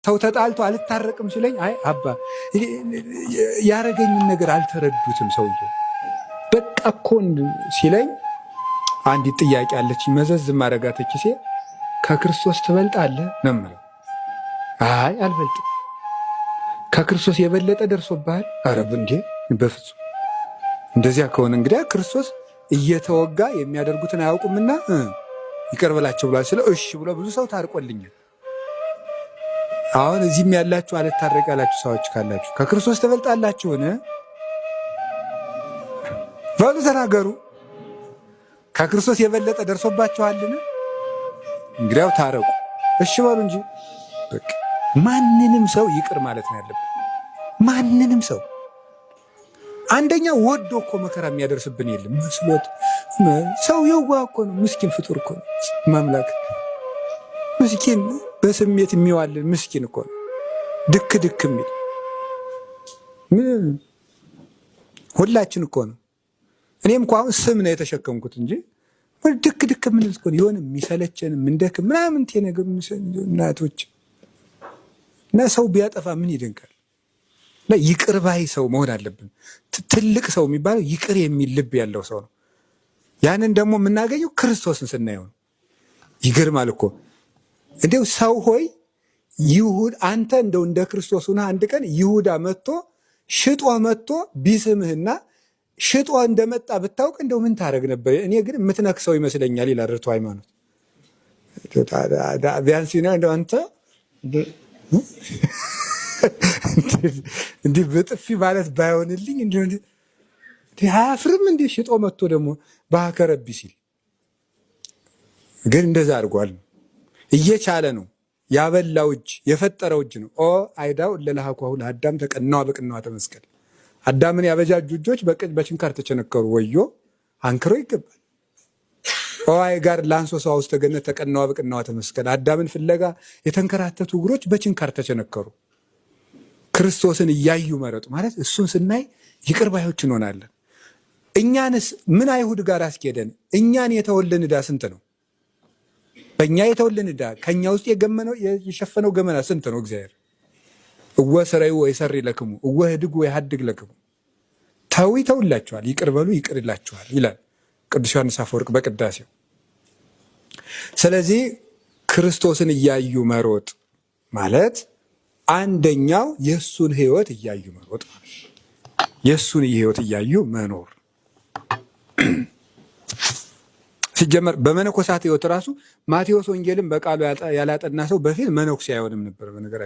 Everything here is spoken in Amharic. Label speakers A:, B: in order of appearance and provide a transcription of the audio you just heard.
A: ሰው ተጣልቶ አልታረቅም ሲለኝ አይ አባ ያረገኝን ነገር አልተረዱትም ሰውዬው በቃ እኮ ሲለኝ አንዲት ጥያቄ አለችኝ መዘዝ ማረጋት ኪሴ ከክርስቶስ ትበልጣለህ ነው የምለው። አይ አልበልጥም። ከክርስቶስ የበለጠ ደርሶብሃል? ኧረ እንዴ በፍጹም። እንደዚያ ከሆነ እንግዲህ ክርስቶስ እየተወጋ የሚያደርጉትን አያውቁምና ይቅር በላቸው ብሏል ስለ እሺ ብሎ ብዙ ሰው ታርቆልኛል። አሁን እዚህም ያላችሁ አልታረቅ ያላችሁ ሰዎች ካላችሁ ከክርስቶስ ትበልጣላችሁን? በሉ ተናገሩ። ከክርስቶስ የበለጠ ደርሶባችኋልን? እንግዲያው ታረቁ። እሺ በሉ እንጂ በቃ ማንንም ሰው ይቅር ማለት ነው ያለብን። ማንንም ሰው አንደኛ ወዶ እኮ መከራ የሚያደርስብን የለም መስሎት ሰው የዋህ እኮ ነው። ምስኪን ፍጡር እኮ ነው። ማምላክ ምስኪን በስሜት የሚዋልን ምስኪን እኮ ነው። ድክ ድክ የሚል ሁላችን እኮ ነው። እኔም እኮ አሁን ስም ነው የተሸከምኩት እንጂ ድክ ድክ የምንል እኮ ነው። የሆነ የሚሰለቸን ምንደክ ምናምን ነገር እናቶች እና ሰው ቢያጠፋ ምን ይደንቃል? ይቅር ባይ ሰው መሆን አለብን። ትልቅ ሰው የሚባለው ይቅር የሚል ልብ ያለው ሰው ነው። ያንን ደግሞ የምናገኘው ክርስቶስን ስናየው ነው። ይገርማል እኮ እንዴው ሰው ሆይ ይሁድ አንተ እንደው እንደ ክርስቶስ ሆነ አንድ ቀን ይሁዳ መጥቶ ሽጦ መጥቶ ቢስምህና ሽጦ እንደመጣ ብታውቅ እንደው ምን ታረግ ነበር? እኔ ግን የምትነክሰው ይመስለኛል ይላል ርቱ ሃይማኖት። ቢያንስ ነው እንደው አንተ እንዲህ በጥፊ ማለት ባይሆንልኝ እንዲህ አያፍርም? እንዲህ ሽጦ መጥቶ ደግሞ ባከረብ ሲል ግን እንደዛ አድርጓል። እየቻለ ነው ያበላው እጅ የፈጠረው እጅ ነው። ኦ አይዳው ለለሃኳሁ ለአዳም ተቀናዋ በቅናዋ ተመስቀል። አዳምን ያበጃጁ እጆች በችንካር ተቸነከሩ። ወዮ አንክሮ ይገባል። ኦ አይ ጋር ላንሶ ሰው ውስጥ ተገነት ተቀናዋ በቅናዋ ተመስቀል። አዳምን ፍለጋ የተንከራተቱ እግሮች በችንካር ተቸነከሩ። ክርስቶስን እያዩ መረጡ ማለት እሱን ስናይ ይቅር ባዮች እንሆናለን። እኛንስ ምን አይሁድ ጋር አስኬደን? እኛን የተወልን ዕዳ ስንት ነው? በእኛ የተወልን ዕዳ ከእኛ ውስጥ የሸፈነው ገመና ስንት ነው? እግዚአብሔር እወ ስረዩ ወይሰሪ ለክሙ እወ ህድጉ ወይሃድግ ለክሙ ተው ይተውላችኋል፣ ይቅር በሉ ይቅር ይላችኋል ይላል ቅዱስ ዮሐንስ አፈወርቅ በቅዳሴው። ስለዚህ ክርስቶስን እያዩ መሮጥ ማለት አንደኛው የእሱን ህይወት እያዩ መሮጥ ማለት የእሱን ህይወት እያዩ መኖር ሲጀመር በመነኮሳት ህይወት ራሱ ማቴዎስ ወንጌልን በቃሉ ያላጠና ሰው በፊት መነኩሴ አይሆንም ነበር በነገራችን።